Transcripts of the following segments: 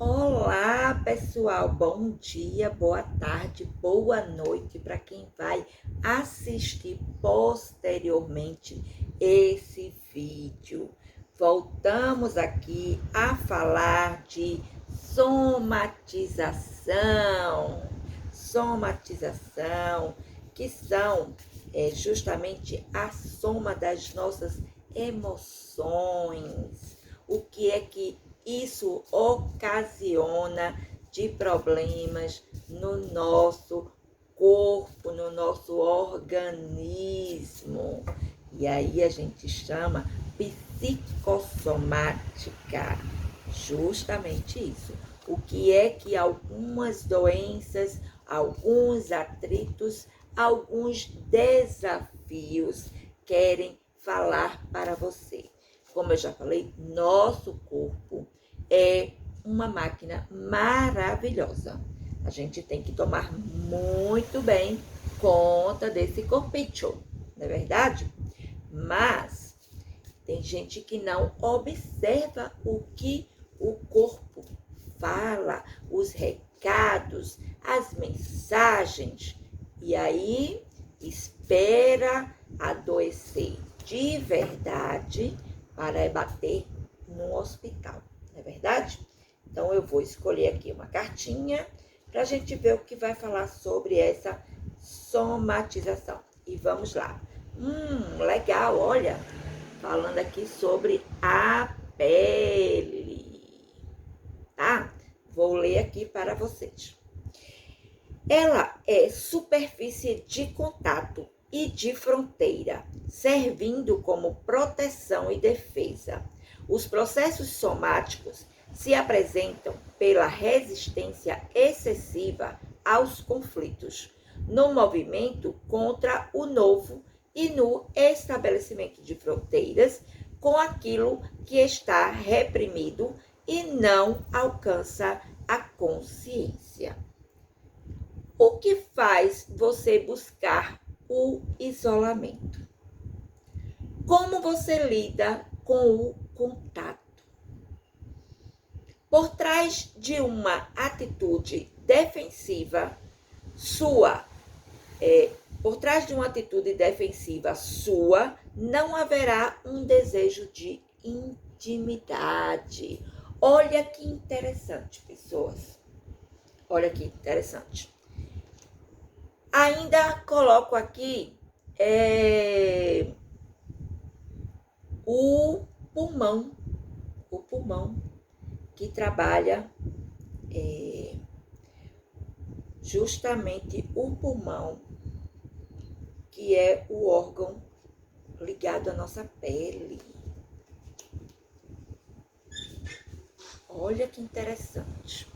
Olá, pessoal. Bom dia, boa tarde, boa noite para quem vai assistir posteriormente esse vídeo. Voltamos aqui a falar de somatização. Somatização, que são justamente a soma das nossas emoções. O que é que isso ocasiona de problemas no nosso corpo, no nosso organismo. E aí a gente chama psicossomática. Justamente isso. O que é que algumas doenças, alguns atritos, alguns desafios querem falar para você? Como eu já falei, nosso corpo é uma máquina maravilhosa. A gente tem que tomar muito bem conta desse corpinho, não é verdade? Mas tem gente que não observa o que o corpo fala, os recados, as mensagens, e aí espera adoecer de verdade para bater no hospital, não é verdade? Então eu vou escolher aqui uma cartinha para a gente ver o que vai falar sobre essa somatização. E vamos lá. Legal, olha, falando aqui sobre a pele, tá? Vou ler aqui para vocês. Ela é superfície de contato e de fronteira, servindo como proteção e defesa. Os processos somáticos se apresentam pela resistência excessiva aos conflitos, no movimento contra o novo e no estabelecimento de fronteiras com aquilo que está reprimido e não alcança a consciência. O que faz você buscar o isolamento? Como você lida com o contato? Por trás de uma atitude defensiva sua, não haverá um desejo de intimidade. Olha que interessante, pessoas. Olha que interessante. Ainda coloco aqui o pulmão que trabalha justamente o pulmão, que é o órgão ligado à nossa pele. Olha que interessante.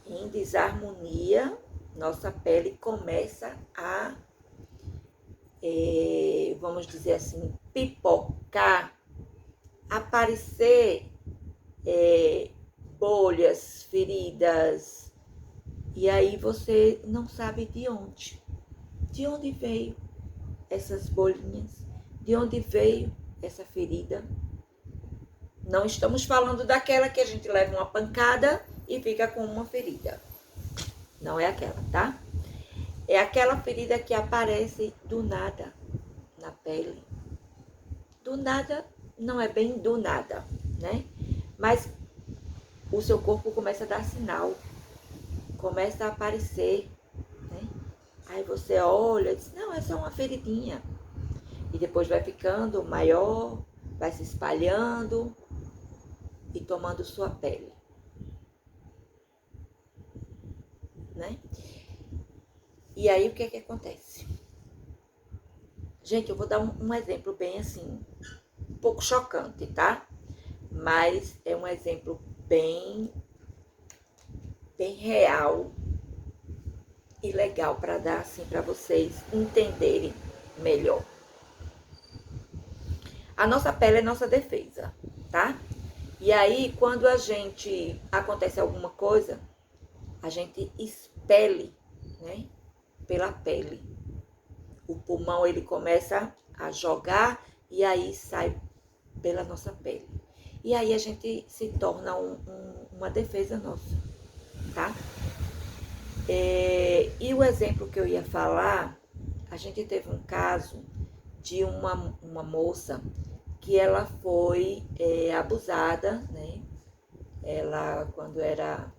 Em desarmonia, nossa pele começa a, vamos dizer assim, pipocar, aparecer bolhas, feridas, e aí você não sabe de onde. De onde veio essas bolinhas? De onde veio essa ferida? Não estamos falando daquela que a gente leva uma pancada e fica com uma ferida. Não é aquela, tá? É aquela ferida que aparece do nada na pele. Do nada, não é bem do nada, né? Mas o seu corpo começa a dar sinal, começa a aparecer, né? Aí você olha e diz, não, é só uma feridinha. E depois vai ficando maior, vai se espalhando e tomando sua pele, né? E aí o que é que acontece? Gente, eu vou dar um exemplo bem assim, um pouco chocante, tá? Mas é um exemplo bem real e legal para dar assim para vocês entenderem melhor. A nossa pele é nossa defesa, tá? E aí, quando acontece alguma coisa, a gente expele, né, pela pele. O pulmão, ele começa a jogar e aí sai pela nossa pele. E aí a gente se torna uma defesa nossa, tá? E o exemplo que eu ia falar, a gente teve um caso de uma moça que ela foi abusada, né? Ela, quando era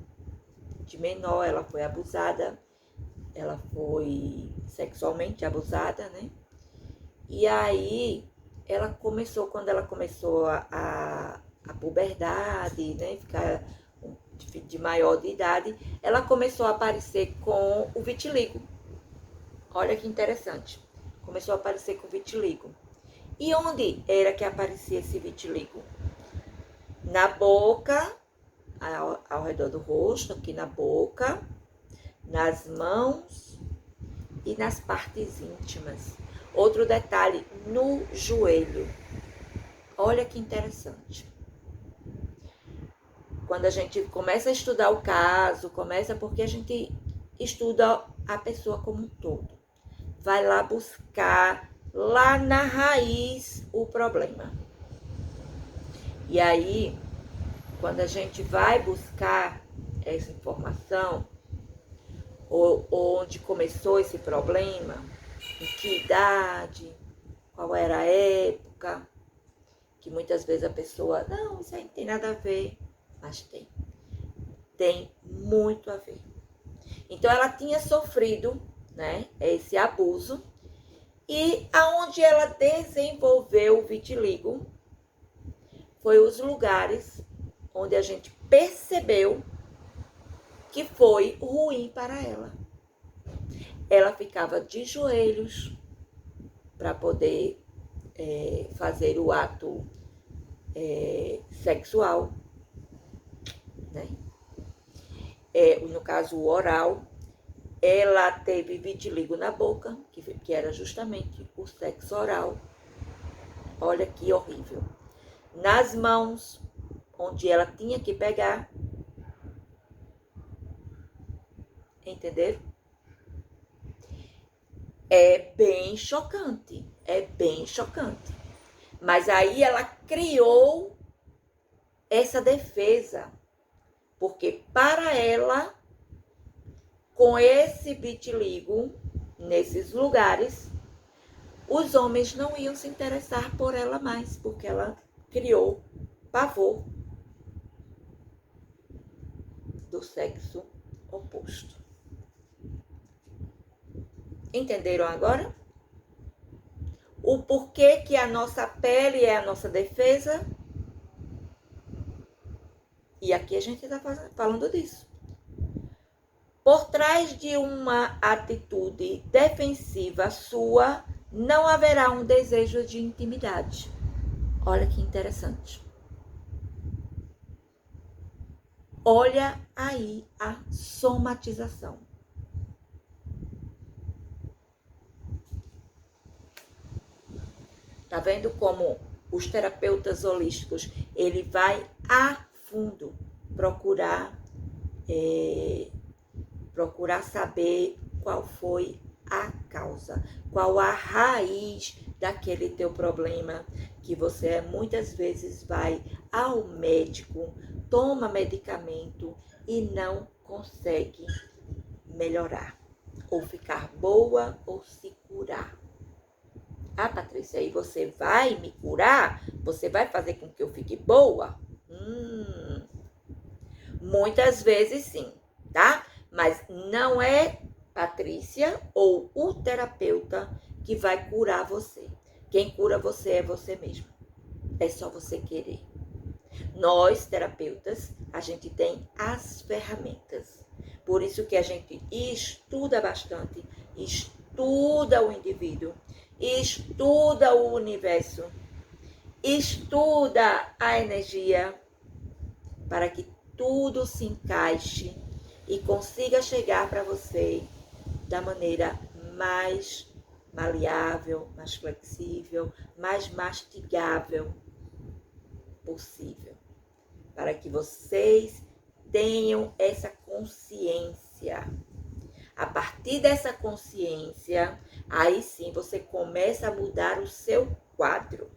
de menor, ela foi abusada, ela foi sexualmente abusada, né? E aí, quando ela começou a puberdade, né? Ficar de maior de idade, ela começou a aparecer com o vitiligo. Olha que interessante. Começou a aparecer com vitiligo. E onde era que aparecia esse vitiligo? Na boca, ao redor do rosto, aqui na boca, nas mãos e nas partes íntimas. Outro detalhe, no joelho. Olha que interessante. Quando a gente começa a estudar o caso, começa porque a gente estuda a pessoa como um todo. Vai lá buscar lá na raiz o problema. E aí, quando a gente vai buscar essa informação, onde começou esse problema, em que idade, qual era a época, que muitas vezes a pessoa, não, isso aí não tem nada a ver, mas tem. Tem muito a ver. Então ela tinha sofrido, né, esse abuso, e aonde ela desenvolveu o vitiligo foi os lugares onde a gente percebeu que foi ruim para ela. Ela ficava de joelhos para poder fazer o ato sexual, né? No caso, o oral. Ela teve vitiligo na boca, que era justamente o sexo oral. Olha que horrível. Nas mãos, onde ela tinha que pegar. Entenderam? É bem chocante. É bem chocante. Mas aí ela criou essa defesa. Porque para ela, com esse vitiligo, nesses lugares, os homens não iam se interessar por ela mais, porque ela criou pavor do sexo oposto. Entenderam agora? O porquê que a nossa pele é a nossa defesa? E aqui a gente está falando disso. Por trás de uma atitude defensiva sua, não haverá um desejo de intimidade. Olha que interessante. Olha aí a somatização. Tá vendo como os terapeutas holísticos, ele vai a fundo procurar saber qual foi a causa, qual a raiz daquele teu problema, que você muitas vezes vai ao médico, toma medicamento e não consegue melhorar, ou ficar boa, ou se curar. Ah, Patrícia, aí você vai me curar? Você vai fazer com que eu fique boa? Muitas vezes sim, tá? Mas não é Patrícia ou o terapeuta que vai curar você. Quem cura você é você mesmo. É só você querer. Nós, terapeutas, a gente tem as ferramentas. Por isso que a gente estuda bastante, estuda o indivíduo, estuda o universo, estuda a energia, para que tudo se encaixe e consiga chegar para você da maneira mais maleável, mais flexível, mais mastigável possível. Para que vocês tenham essa consciência. A partir dessa consciência, aí sim você começa a mudar o seu quadro.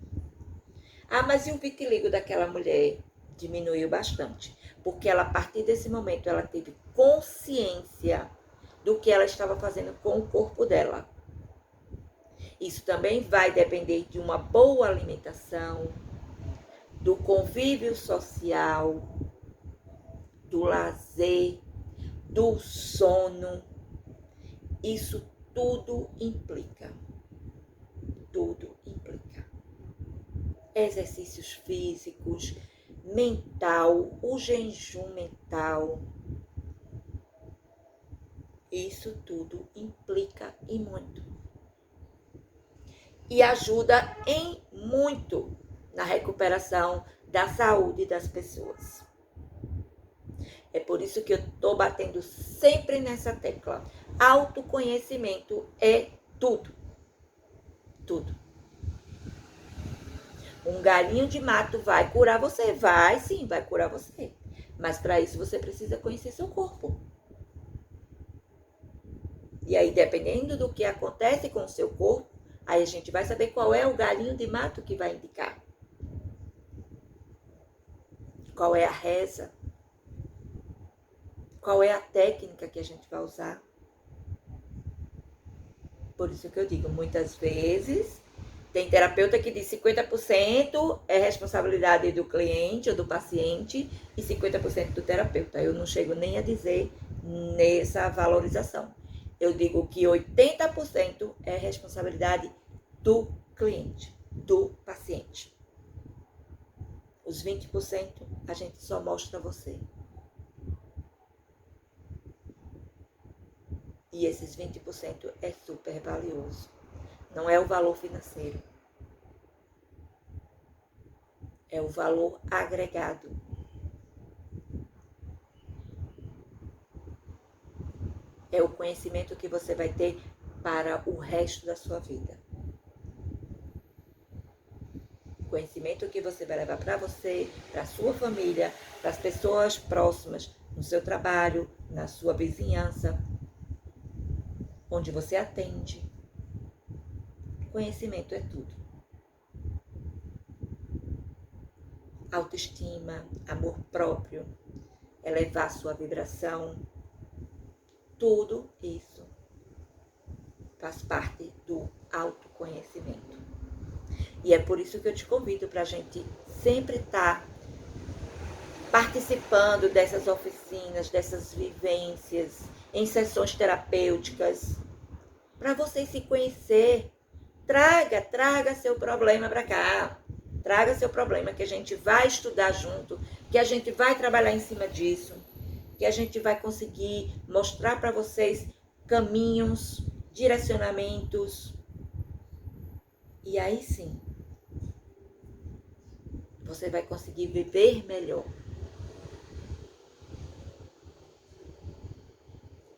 Ah, mas e o vitiligo daquela mulher? Diminuiu bastante. Porque ela, a partir desse momento, ela teve consciência do que ela estava fazendo com o corpo dela. Isso também vai depender de uma boa alimentação, do convívio social, do lazer, do sono. Isso tudo implica. Tudo implica. Exercícios físicos, mental, o jejum mental. Isso tudo implica e muito. E ajuda em muito na recuperação da saúde das pessoas. É por isso que eu estou batendo sempre nessa tecla. Autoconhecimento é tudo. Tudo. Um galinho de mato vai curar você? Vai sim, vai curar você. Mas para isso você precisa conhecer seu corpo. E aí, dependendo do que acontece com o seu corpo, aí a gente vai saber qual é o galinho de mato que vai indicar. Qual é a reza? Qual é a técnica que a gente vai usar? Por isso que eu digo, muitas vezes, tem terapeuta que diz 50% é responsabilidade do cliente ou do paciente e 50% do terapeuta. Eu não chego nem a dizer nessa valorização. Eu digo que 80% é responsabilidade do cliente, do paciente. Os 20% a gente só mostra a você. E esses 20% é super valioso. Não é o valor financeiro. É o valor agregado. É o conhecimento que você vai ter para o resto da sua vida. O conhecimento que você vai levar para você, para a sua família, para as pessoas próximas, no seu trabalho, na sua vizinhança, onde você atende. Conhecimento é tudo. Autoestima, amor próprio, elevar sua vibração, tudo isso faz parte do autoconhecimento. E é por isso que eu te convido para a gente sempre estar participando dessas oficinas, dessas vivências, em sessões terapêuticas, para vocês se conhecer. Traga seu problema para cá. Traga seu problema que a gente vai estudar junto, que a gente vai trabalhar em cima disso, que a gente vai conseguir mostrar para vocês caminhos, direcionamentos. E aí sim, você vai conseguir viver melhor.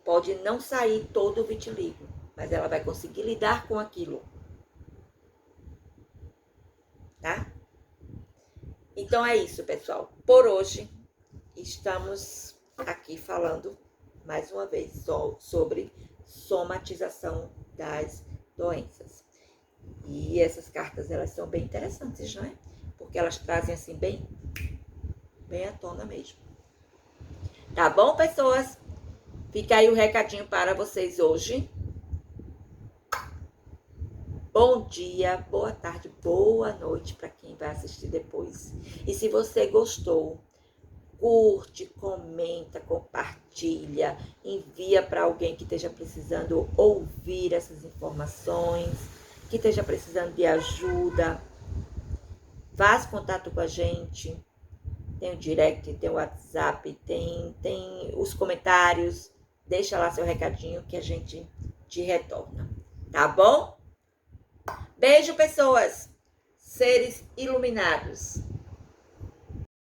Pode não sair todo o vitiligo, mas ela vai conseguir lidar com aquilo. Tá? Então é isso, pessoal. Por hoje, estamos aqui falando mais uma vez sobre somatização das doenças. E essas cartas, elas são bem interessantes, não é? Porque elas trazem assim bem à tona mesmo. Tá bom, pessoas? Fica aí o recadinho para vocês hoje. Bom dia, boa tarde, boa noite para quem vai assistir depois. E se você gostou, curte, comenta, compartilha, envia para alguém que esteja precisando ouvir essas informações, que esteja precisando de ajuda. Faz contato com a gente. Tem o direct, tem o WhatsApp, tem os comentários. Deixa lá seu recadinho que a gente te retorna. Tá bom? Beijo, pessoas, seres iluminados.